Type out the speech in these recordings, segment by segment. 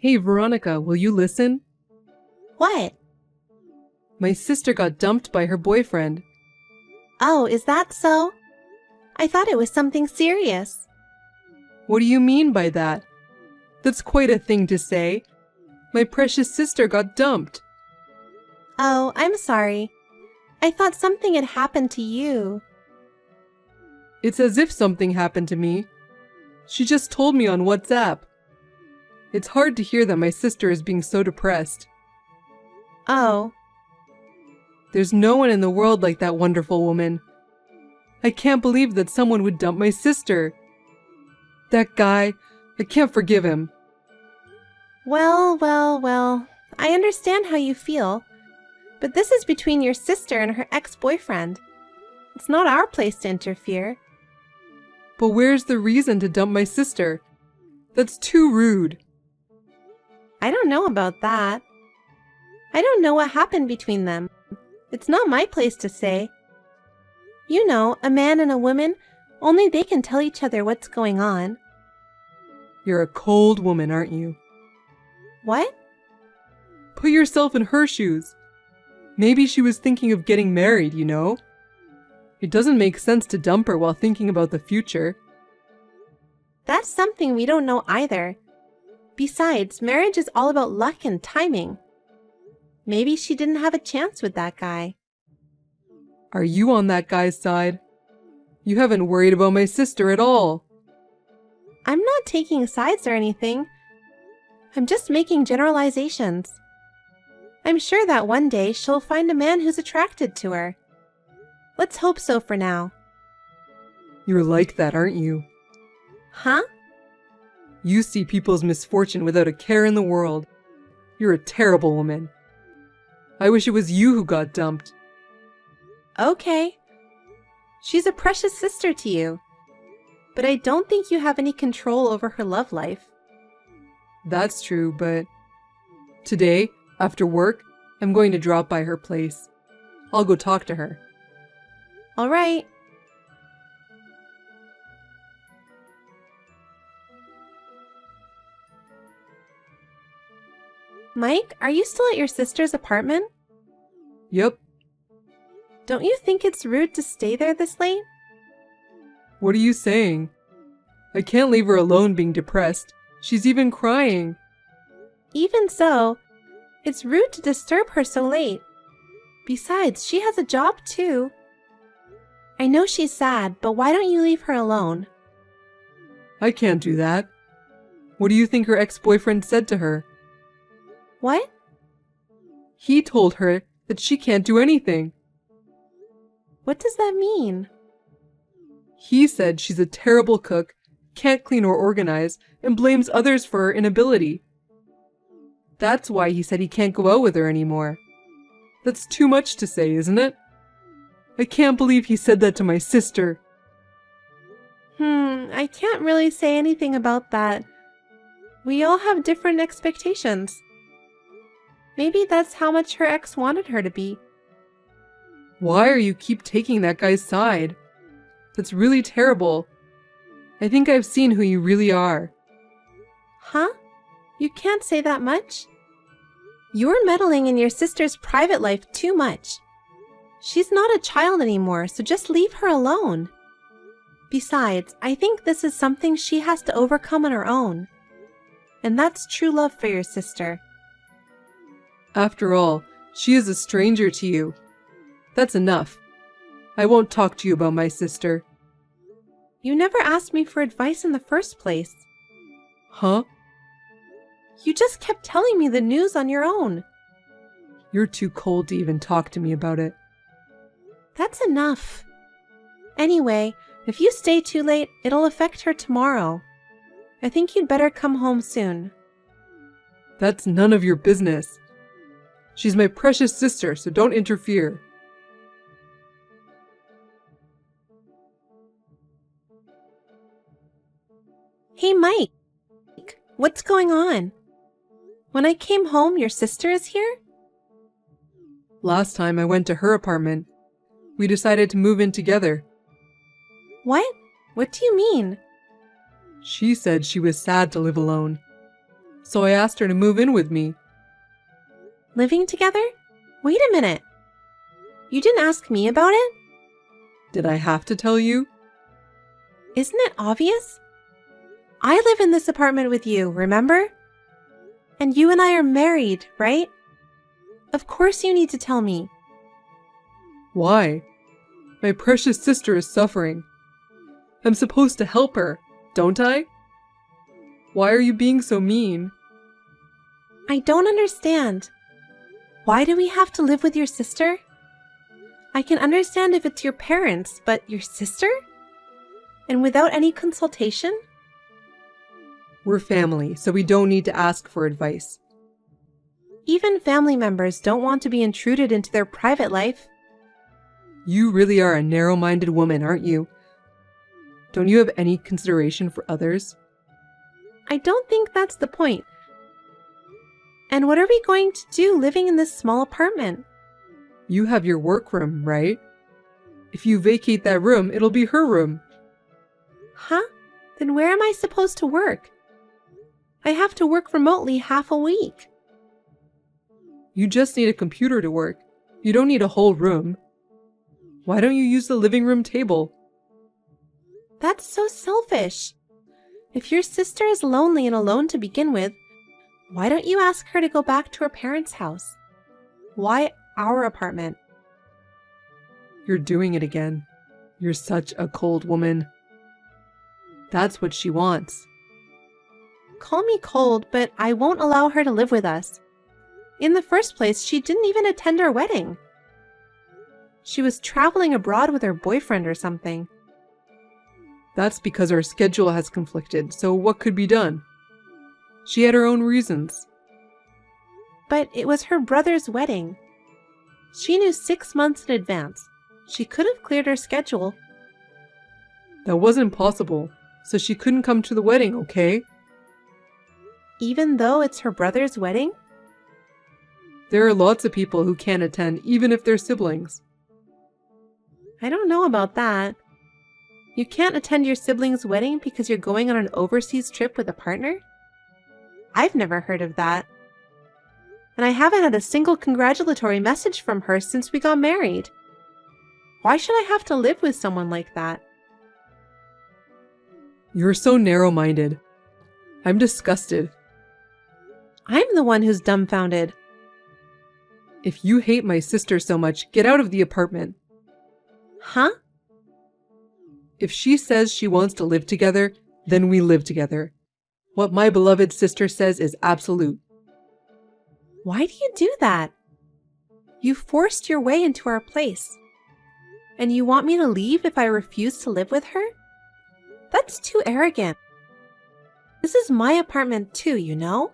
Hey, Veronica, will you listen? What? My sister got dumped by her boyfriend. Oh, is that so? I thought it was something serious. What do you mean by that? That's quite a thing to say. My precious sister got dumped. Oh, I'm sorry. I thought something had happened to you. It's as if something happened to me. She just told me on WhatsApp. It's hard to hear that my sister is being so depressed. Oh, There's no one in the world like that wonderful woman. I can't believe that someone would dump my sister. That guy, I can't forgive him. well. I understand how you feel. But this is between your sister and her ex-boyfriend. It's not our place to interfere. But where's the reason to dump my sister? That's too rude. I don't know about that. I don't know what happened between them. It's not my place to say. You know, a man and a woman, only they can tell each other what's going on. You're a cold woman, aren't you? What? Put yourself in her shoes. Maybe she was thinking of getting married, you know? It doesn't make sense to dump her while thinking about the future. That's something we don't know either. Besides, marriage is all about luck and timing. Maybe she didn't have a chance with that guy. Are you on that guy's side? You haven't worried about my sister at all. I'm not taking sides or anything. I'm just making generalizations. I'm sure that one day she'll find a man who's attracted to her. Let's hope so for now. You're like that, aren't you? Huh? You see people's misfortune without a care in the world. You're a terrible woman. I wish it was you who got dumped. Okay. She's a precious sister to you. But I don't think you have any control over her love life. That's true, but today, after work, I'm going to drop by her place. I'll go talk to her. All right. Mike, are you still at your sister's apartment? Yep. Don't you think it's rude to stay there this late? What are you saying? I can't leave her alone being depressed. She's even crying. Even so, it's rude to disturb her so late. Besides, she has a job too. I know she's sad, but why don't you leave her alone? I can't do that. What do you think her ex-boyfriend said to her? What? He told her that she can't do anything. What does that mean? He said she's a terrible cook, can't clean or organize, and blames others for her inability. That's why he said he can't go out with her anymore. That's too much to say, isn't it? I can't believe he said that to my sister. I can't really say anything about that. We all have different expectations. Maybe that's how much her ex wanted her to be. Why are you keep taking that guy's side? That's really terrible. I think I've seen who you really are. Huh? You can't say that much. You're meddling in your sister's private life too much. She's not a child anymore, so just leave her alone. Besides, I think this is something she has to overcome on her own. And that's true love for your sister. After all, she is a stranger to you. That's enough. I won't talk to you about my sister. You never asked me for advice in the first place. Huh? You just kept telling me the news on your own. You're too cold to even talk to me about it. That's enough. Anyway, if you stay too late, it'll affect her tomorrow. I think you'd better come home soon. That's none of your business. She's my precious sister, so don't interfere. Hey, Mike. What's going on? When I came home, your sister is here? Last time I went to her apartment. We decided to move in together. What? What do you mean? She said she was sad to live alone. so I asked her to move in with me. Living together? Wait a minute. You didn't ask me about it? Did I have to tell you? Isn't it obvious? I live in this apartment with you, remember? And you and I are married, right? Of course you need to tell me. Why? My precious sister is suffering. I'm supposed to help her, don't I? Why are you being so mean? I don't understand. Why do we have to live with your sister? I can understand if it's your parents, but your sister? And without any consultation? We're family, so we don't need to ask for advice. Even family members don't want to be intruded into their private life. You really are a narrow-minded woman, aren't you? Don't you have any consideration for others? I don't think that's the point. And what are we going to do living in this small apartment? You have your workroom, right? If you vacate that room, it'll be her room. Huh? Then where am I supposed to work? I have to work remotely half a week. You just need a computer to work. You don't need a whole room. Why don't you use the living room table? That's so selfish. If your sister is lonely and alone to begin with, why don't you ask her to go back to her parents' house? Why our apartment? You're doing it again. You're such a cold woman. That's what she wants. Call me cold, but I won't allow her to live with us. In the first place, she didn't even attend our wedding. She was traveling abroad with her boyfriend or something. That's because our schedule has conflicted, so what could be done? She had her own reasons. But it was her brother's wedding. She knew 6 months in advance. She could have cleared her schedule. That wasn't possible, so she couldn't come to the wedding, okay? Even though it's her brother's wedding? There are lots of people who can't attend, even if they're siblings. I don't know about that. You can't attend your sibling's wedding because you're going on an overseas trip with a partner? I've never heard of that. And I haven't had a single congratulatory message from her since we got married. Why should I have to live with someone like that? You're so narrow-minded. I'm disgusted. I'm the one who's dumbfounded. If you hate my sister so much, get out of the apartment. Huh? If she says she wants to live together, then we live together. What my beloved sister says is absolute. Why do you do that? You forced your way into our place. And you want me to leave if I refuse to live with her? That's too arrogant. This is my apartment too, you know?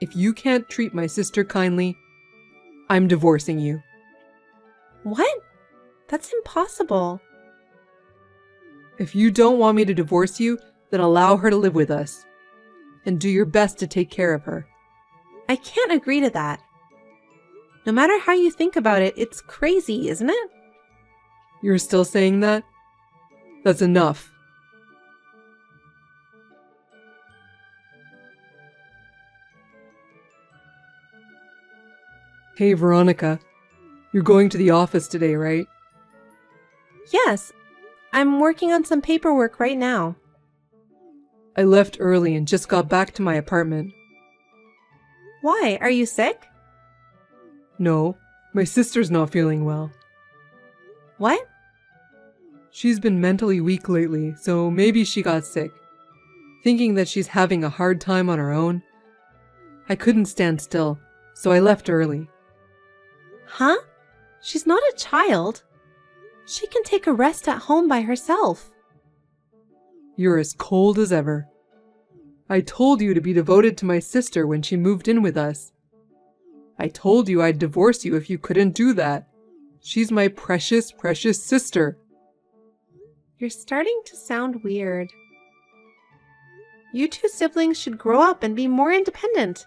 If you can't treat my sister kindly, I'm divorcing you. What? That's impossible. If you don't want me to divorce you, then allow her to live with us. And do your best to take care of her. I can't agree to that. No matter how you think about it, it's crazy, isn't it? You're still saying that? That's enough. Hey, Veronica. You're going to the office today, right? Yes. I'm working on some paperwork right now. I left early and just got back to my apartment. Why? Are you sick? No, my sister's not feeling well. What? She's been mentally weak lately, so maybe she got sick. Thinking that she's having a hard time on her own. I couldn't stand still, so I left early. Huh? She's not a child. She can take a rest at home by herself. You're as cold as ever. I told you to be devoted to my sister when she moved in with us. I told you I'd divorce you if you couldn't do that. She's my precious, precious sister. You're starting to sound weird. You two siblings should grow up and be more independent.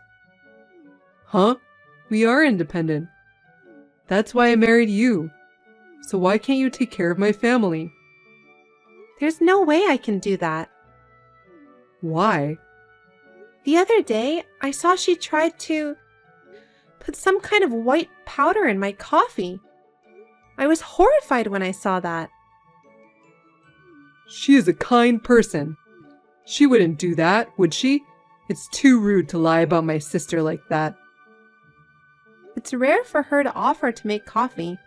Huh? We are independent. That's why I married you. So why can't you take care of my family? There's no way I can do that. Why? The other day, I saw she tried to put some kind of white powder in my coffee. I was horrified when I saw that. She is a kind person. She wouldn't do that, would she? It's too rude to lie about my sister like that. It's rare for her to offer to make coffee.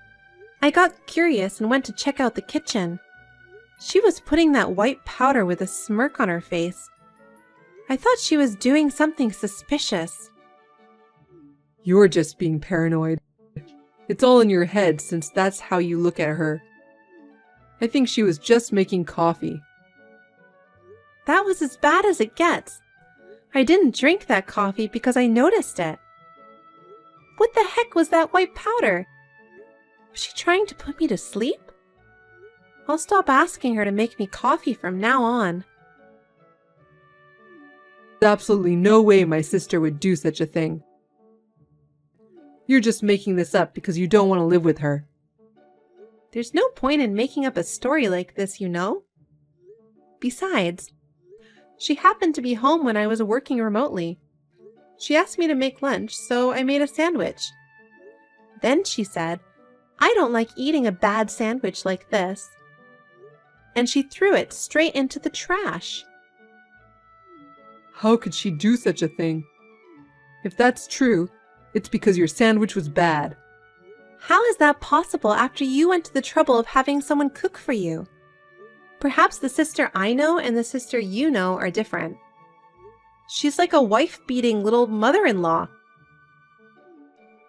I got curious and went to check out the kitchen. She was putting that white powder with a smirk on her face. I thought she was doing something suspicious. You're just being paranoid. It's all in your head since that's how you look at her. I think she was just making coffee. That was as bad as it gets. I didn't drink that coffee because I noticed it. What the heck was that white powder? Was she trying to put me to sleep? I'll stop asking her to make me coffee from now on. There's absolutely no way my sister would do such a thing. You're just making this up because you don't want to live with her. There's no point in making up a story like this, you know. Besides, she happened to be home when I was working remotely. She asked me to make lunch, so I made a sandwich. Then she said, "I don't like eating a bad sandwich like this." And she threw it straight into the trash. How could she do such a thing? If that's true, it's because your sandwich was bad. How is that possible after you went to the trouble of having someone cook for you? Perhaps the sister I know and the sister you know are different. She's like a wife-beating little mother-in-law.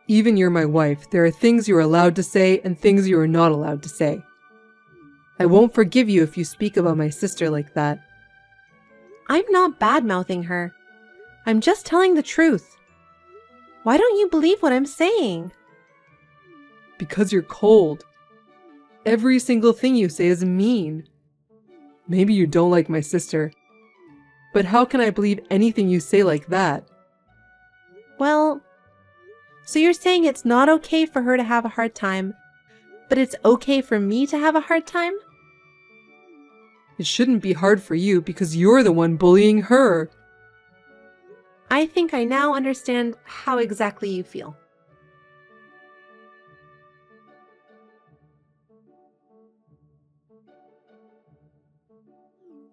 Even you're my wife, there are things you are allowed to say and things you are not allowed to say. I won't forgive you if you speak about my sister like that. I'm not bad-mouthing her. I'm just telling the truth. Why don't you believe what I'm saying? Because you're cold. Every single thing you say is mean. Maybe you don't like my sister. But how can I believe anything you say like that? Well, so you're saying it's not okay for her to have a hard time, but it's okay for me to have a hard time? It shouldn't be hard for you because you're the one bullying her. I think I now understand how exactly you feel.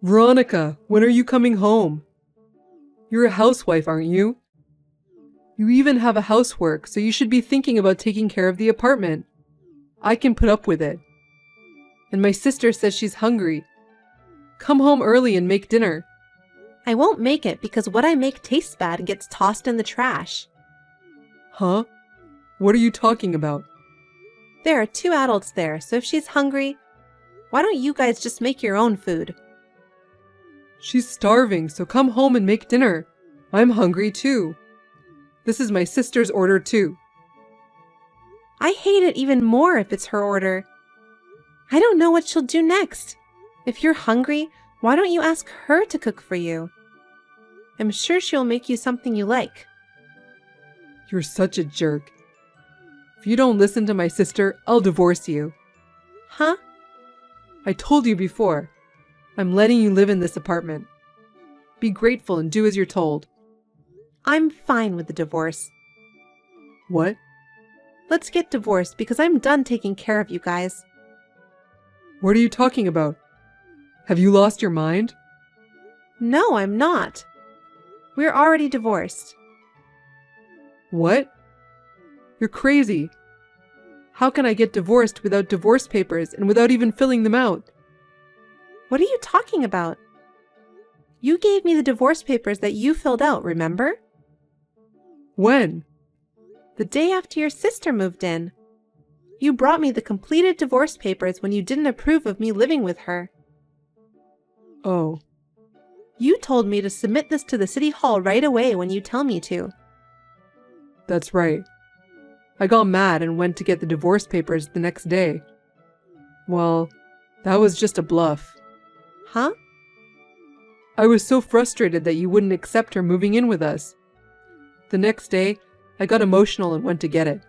Veronica, when are you coming home? You're a housewife, aren't you? You even have a housework, so you should be thinking about taking care of the apartment. I can put up with it. And my sister says she's hungry. Come home early and make dinner. I won't make it because what I make tastes bad and gets tossed in the trash. Huh? What are you talking about? There are 2 adults there, so if she's hungry, why don't you guys just make your own food? She's starving, so come home and make dinner. I'm hungry too. This is my sister's order too. I hate it even more if it's her order. I don't know what she'll do next. If you're hungry, why don't you ask her to cook for you? I'm sure she'll make you something you like. You're such a jerk. If you don't listen to my sister, I'll divorce you. Huh? I told you before. I'm letting you live in this apartment. Be grateful and do as you're told. I'm fine with the divorce. What? Let's get divorced because I'm done taking care of you guys. What are you talking about? Have you lost your mind? No, I'm not. We're already divorced. What? You're crazy. How can I get divorced without divorce papers and without even filling them out? What are you talking about? You gave me the divorce papers that you filled out, remember? When? The day after your sister moved in. You brought me the completed divorce papers when you didn't approve of me living with her. Oh. You told me to submit this to the city hall right away when you tell me to. That's right. I got mad and went to get the divorce papers the next day. Well, that was just a bluff. Huh? I was so frustrated that you wouldn't accept her moving in with us. The next day, I got emotional and went to get it.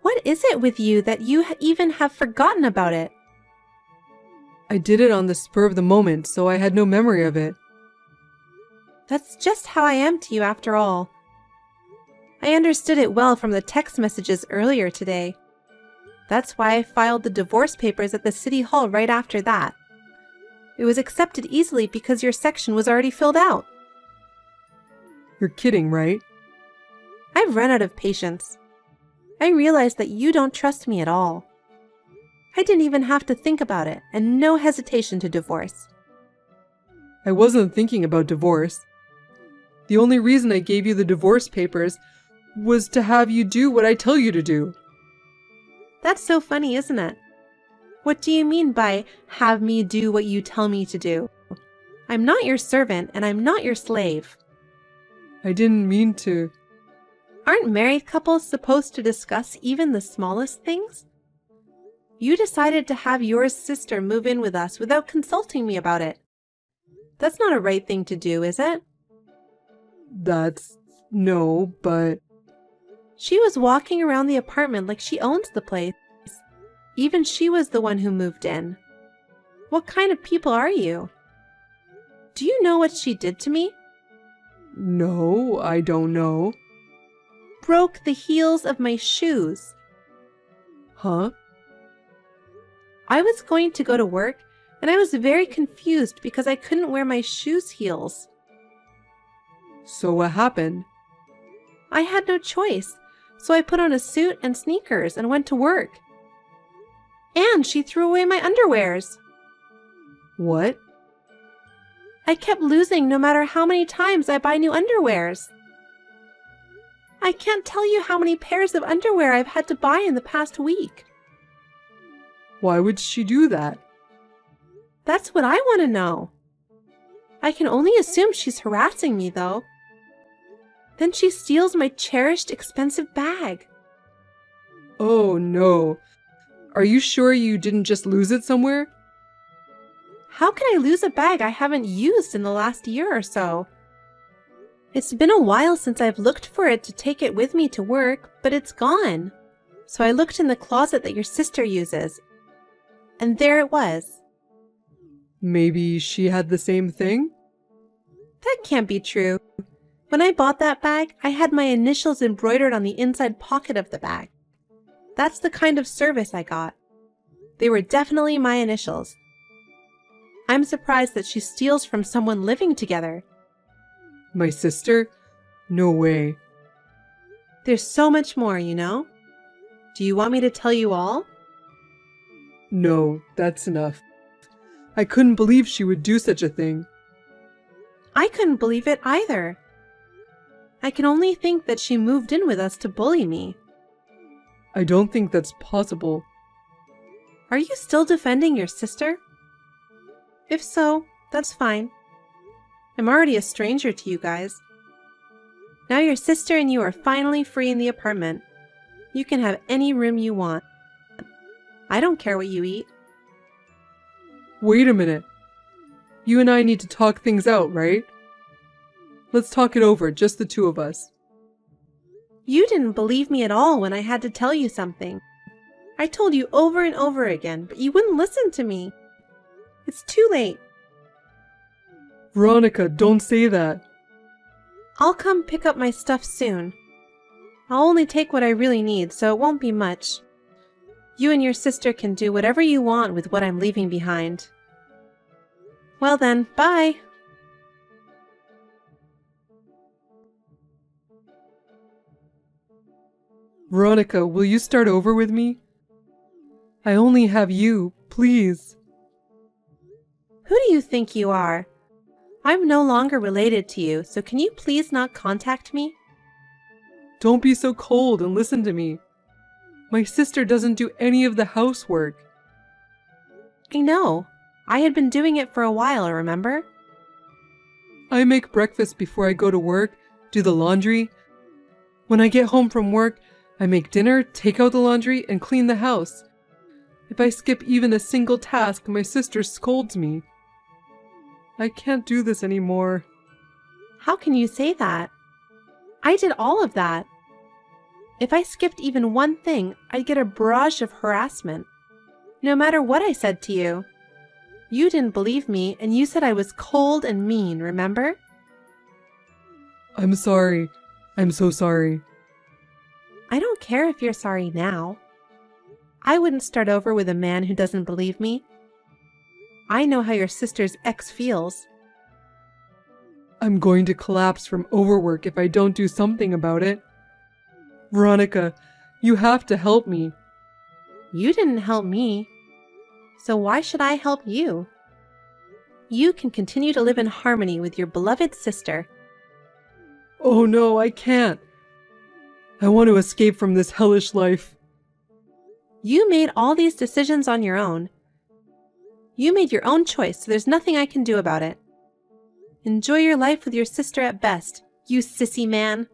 What is it with you that you even have forgotten about it? I did it on the spur of the moment, so I had no memory of it. That's just how I am to you after all. I understood it well from the text messages earlier today. That's why I filed the divorce papers at the city hall right after that. It was accepted easily because your section was already filled out. You're kidding, right? I've run out of patience. I realized that you don't trust me at all. I didn't even have to think about it, and no hesitation to divorce. I wasn't thinking about divorce. The only reason I gave you the divorce papers was to have you do what I tell you to do. That's so funny, isn't it? What do you mean by have me do what you tell me to do? I'm not your servant, and I'm not your slave. I didn't mean to. Aren't married couples supposed to discuss even the smallest things? You decided to have your sister move in with us without consulting me about it. That's not a right thing to do, is it? No, but... She was walking around the apartment like she owns the place. Even she was the one who moved in. What kind of people are you? Do you know what she did to me? No, I don't know. Broke the heels of my shoes. Huh? I was going to go to work, and I was very confused because I couldn't wear my shoes' heels. So what happened? I had no choice, so I put on a suit and sneakers and went to work. And she threw away my underwears. What? I kept losing no matter how many times I buy new underwears. I can't tell you how many pairs of underwear I've had to buy in the past week. Why would she do that? That's what I want to know. I can only assume she's harassing me, though. Then she steals my cherished, expensive bag. Oh, no. Are you sure you didn't just lose it somewhere? How can I lose a bag I haven't used in the last year or so? It's been a while since I've looked for it to take it with me to work, but it's gone. So I looked in the closet that your sister uses, and there it was. Maybe she had the same thing? That can't be true. When I bought that bag, I had my initials embroidered on the inside pocket of the bag. That's the kind of service I got. They were definitely my initials. I'm surprised that she steals from someone living together. My sister? No way. There's so much more, you know? Do you want me to tell you all? No, that's enough. I couldn't believe she would do such a thing. I couldn't believe it either. I can only think that she moved in with us to bully me. I don't think that's possible. Are you still defending your sister? If so, that's fine. I'm already a stranger to you guys. Now your sister and you are finally free in the apartment. You can have any room you want. I don't care what you eat. Wait a minute. You and I need to talk things out, right? Let's talk it over, just the two of us. You didn't believe me at all when I had to tell you something. I told you over and over again, but you wouldn't listen to me. It's too late. Veronica, don't say that. I'll come pick up my stuff soon. I'll only take what I really need, so it won't be much. You and your sister can do whatever you want with what I'm leaving behind. Well then, bye! Veronica, will you start over with me? I only have you, please. Who do you think you are? I'm no longer related to you, so can you please not contact me? Don't be so cold and listen to me. My sister doesn't do any of the housework. I know. I had been doing it for a while, remember? I make breakfast before I go to work, do the laundry. When I get home from work, I make dinner, take out the laundry, and clean the house. If I skip even a single task, my sister scolds me. I can't do this anymore. How can you say that? I did all of that. If I skipped even one thing, I'd get a barrage of harassment. No matter what I said to you. You didn't believe me, and you said I was cold and mean, remember? I'm sorry. I'm so sorry. I don't care if you're sorry now. I wouldn't start over with a man who doesn't believe me. I know how your sister's ex feels. I'm going to collapse from overwork if I don't do something about it. Veronica, you have to help me. You didn't help me. So why should I help you? You can continue to live in harmony with your beloved sister. Oh no, I can't. I want to escape from this hellish life. You made all these decisions on your own. You made your own choice, so there's nothing I can do about it. Enjoy your life with your sister at best, you sissy man.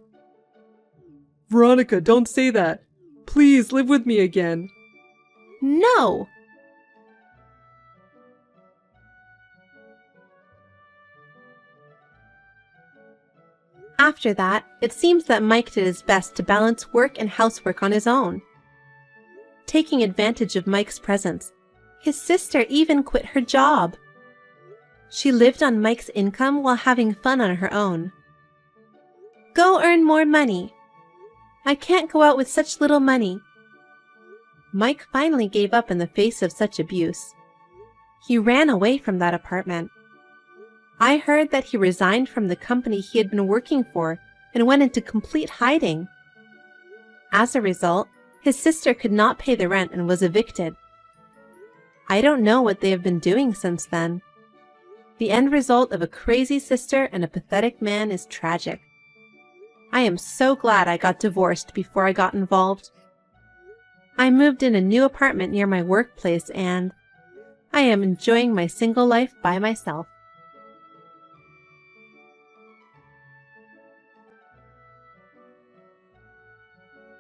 Veronica, don't say that. Please live with me again. No! After that, it seems that Mike did his best to balance work and housework on his own. Taking advantage of Mike's presence, his sister even quit her job. She lived on Mike's income while having fun on her own. Go earn more money. I can't go out with such little money. Mike finally gave up in the face of such abuse. He ran away from that apartment. I heard that he resigned from the company he had been working for and went into complete hiding. As a result, his sister could not pay the rent and was evicted. I don't know what they have been doing since then. The end result of a crazy sister and a pathetic man is tragic. I am so glad I got divorced before I got involved. I moved in a new apartment near my workplace and I am enjoying my single life by myself.